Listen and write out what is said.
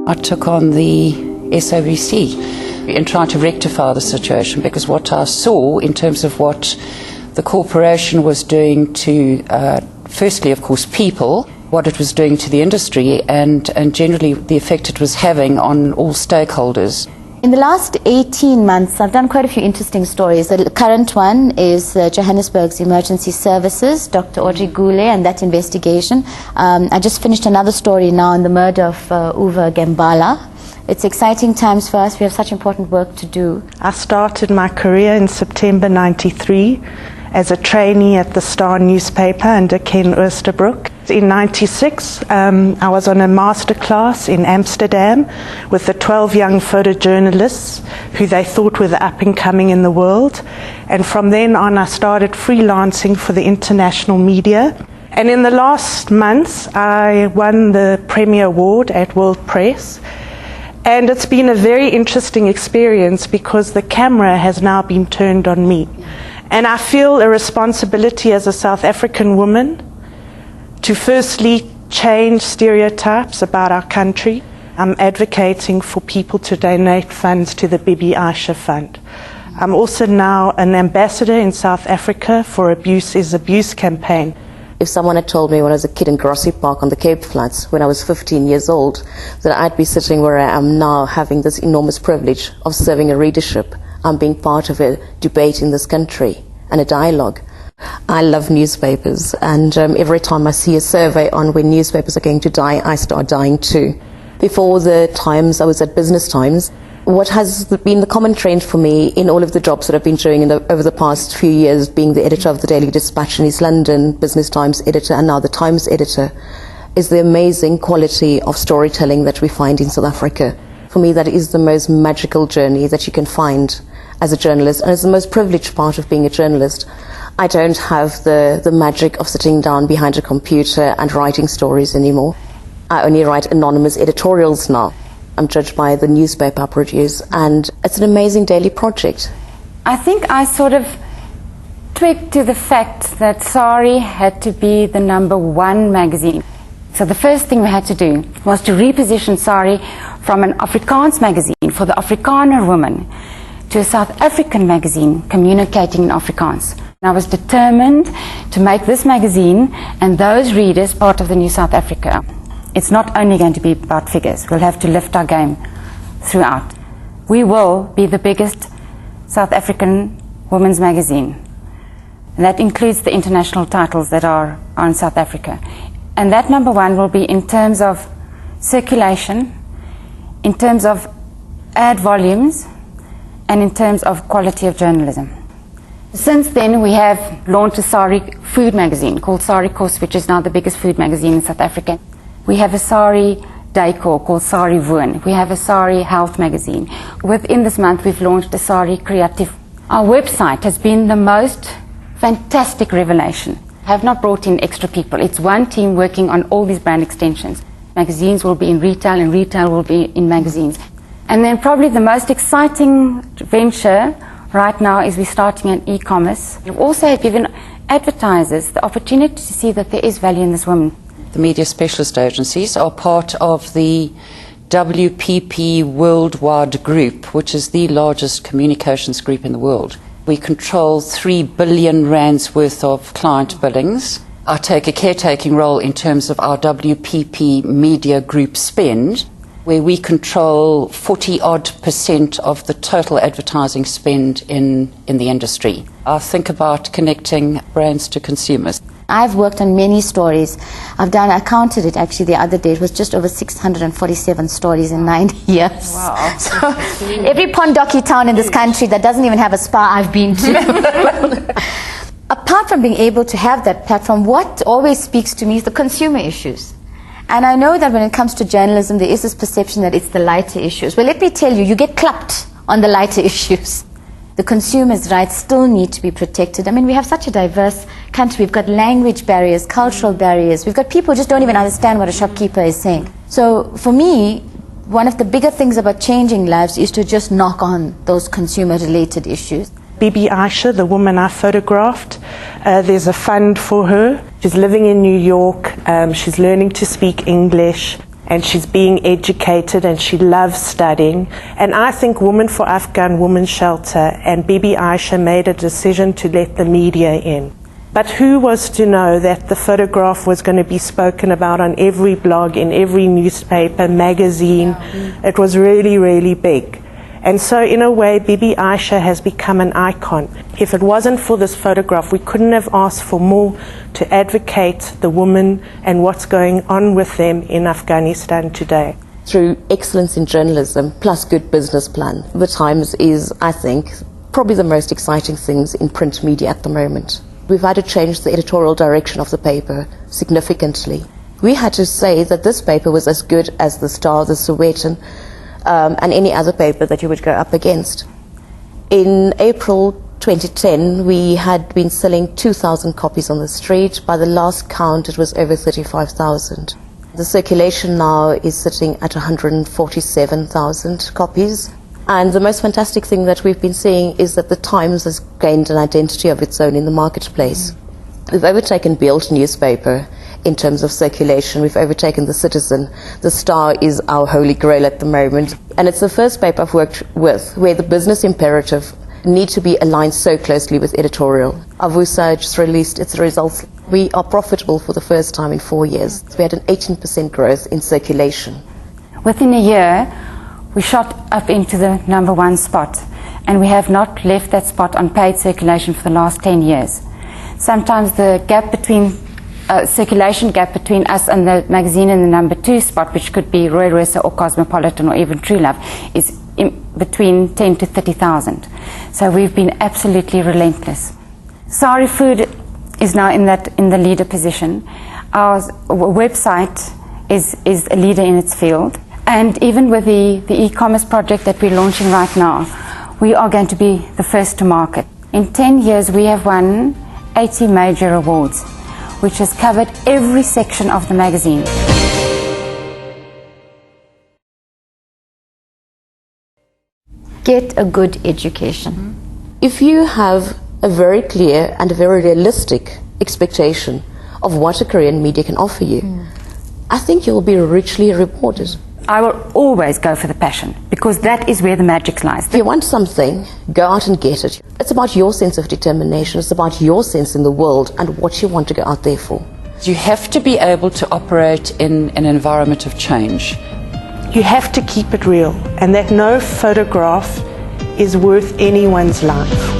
I took on the SABC in trying to rectify the situation, because what I saw in terms of what the corporation was doing to, firstly, of course, people, what it was doing to the industry, and generally the effect it was having on all stakeholders. In the last 18 months, I've done quite a few interesting stories. The current one is Johannesburg's Emergency Services, Dr. Audrey Goulet, and that investigation. I just finished another story now on the murder of Uwe Gembala. It's exciting times for us. We have such important work to do. I started my career in September '93 as a trainee at the Star newspaper under Ken Oosterbroek. In '96, I was on a masterclass in Amsterdam with the 12 young photojournalists who they thought were the up-and-coming in the world. And from then on, I started freelancing for the international media. And in the last months, I won the Premier Award at World Press. And it's been a very interesting experience because the camera has now been turned on me. And I feel a responsibility as a South African woman to firstly change stereotypes about our country. I'm advocating for people to donate funds to the Bibi Aisha Fund. I'm also now an ambassador in South Africa for Abuse is Abuse campaign. If someone had told me when I was a kid in Grassy Park on the Cape Flats, when I was 15 years old, that I'd be sitting where I am now, having this enormous privilege of serving a readership and being part of a debate in this country and a dialogue. I love newspapers, and every time I see a survey on when newspapers are going to die, I start dying too. Before the Times, I was at Business Times. What has been the common trend for me in all of the jobs that I've been doing over the past few years, being the editor of the Daily Dispatch in East London, Business Times editor, and now the Times editor, is the amazing quality of storytelling that we find in South Africa. For me, that is the most magical journey that you can find as a journalist, and it's the most privileged part of being a journalist. I don't have the magic of sitting down behind a computer and writing stories anymore. I only write anonymous editorials now. I'm judged by the newspaper I produce, and it's an amazing daily project. I think I sort of twigged to the fact that SARI had to be the #1 magazine. So the first thing we had to do was to reposition SARI from an Afrikaans magazine for the Afrikaner woman to a South African magazine communicating in Afrikaans. And I was determined to make this magazine and those readers part of the new South Africa. It's not only going to be about figures. We'll have to lift our game throughout. We will be the biggest South African women's magazine. And that includes the international titles that are in South Africa. And that #1 will be in terms of circulation, in terms of ad volumes, and in terms of quality of journalism. Since then, we have launched a SARI food magazine called SARI Kos, which is now the biggest food magazine in South Africa. We have a SARI decor called SARI Woon. We have a SARI health magazine. Within this month, we've launched a SARI Creative. Our website has been the most fantastic revelation. I have not brought in extra people. It's one team working on all these brand extensions. Magazines will be in retail, and retail will be in magazines. And then probably the most exciting venture right now is we're starting an e-commerce. We've also given advertisers the opportunity to see that there is value in this woman. The media specialist agencies are part of the WPP Worldwide Group, which is the largest communications group in the world. We control 3 billion rands worth of client billings. I take a caretaking role in terms of our WPP Media Group spend, where we control 40-odd% of the total advertising spend in the industry. I think about connecting brands to consumers. I've worked on many stories. I counted it actually the other day. It was just over 647 stories in 9 years. Wow. So every Pondoki town in this country that doesn't even have a spa I've been to. Apart from being able to have that platform, what always speaks to me is the consumer issues. And I know that when it comes to journalism, there is this perception that it's the lighter issues. Well, let me tell you, you get clapped on the lighter issues. The consumers' rights still need to be protected. I mean, we have such a diverse country. We've got language barriers, cultural barriers. We've got people who just don't even understand what a shopkeeper is saying. So for me, one of the bigger things about changing lives is to just knock on those consumer-related issues. Bibi Aisha, the woman I photographed, there's a fund for her. She's living in New York. She's learning to speak English. and she's being educated and she loves studying. And I think Women for Afghan Women's Shelter and Bibi Aisha made a decision to let the media in. But who was to know that the photograph was going to be spoken about on every blog, in every newspaper, magazine? It was really, really big. And so in a way, Bibi Aisha has become an icon. If it wasn't for this photograph, we couldn't have asked for more to advocate the women and what's going on with them in Afghanistan today. Through excellence in journalism plus good business plan, The Times is, I think, probably the most exciting things in print media at the moment. We've had to change the editorial direction of the paper significantly. We had to say that this paper was as good as the Star, the Sowetan, and any other paper that you would go up against. In April 2010, we had been selling 2,000 copies on the street. By the last count, it was over 35,000. The circulation now is sitting at 147,000 copies. And the most fantastic thing that we've been seeing is that the Times has gained an identity of its own in the marketplace. We've overtaken Beeld newspaper in terms of circulation. We've overtaken the Citizen. The Star is our holy grail at the moment. And it's the first paper I've worked with where the business imperative need to be aligned so closely with editorial. Avusa just released its results. We are profitable for the first time in 4 years. We had an 18% growth in circulation. Within a year, we shot up into the #1 spot, and we have not left that spot on paid circulation for the last 10 years. Sometimes the gap between circulation gap between us and the magazine in the #2 spot, which could be Roy Ressa or Cosmopolitan or even True Love, is between 10 to 30,000. So we've been absolutely relentless. Sari Food is now in the leader position. Our website is a leader in its field. And even with the e-commerce project that we're launching right now, we are going to be the first to market. In 10 years, we have won 80 major awards, which has covered every section of the magazine. Get a good education. If you have a very clear and a very realistic expectation of what a career in media can offer you, I think you'll be richly rewarded. I will always go for the passion, because that is where the magic lies. If you want something, go out and get it. It's about your sense of determination. It's about your sense in the world and what you want to go out there for. You have to be able to operate in an environment of change. You have to keep it real, and that no photograph is worth anyone's life.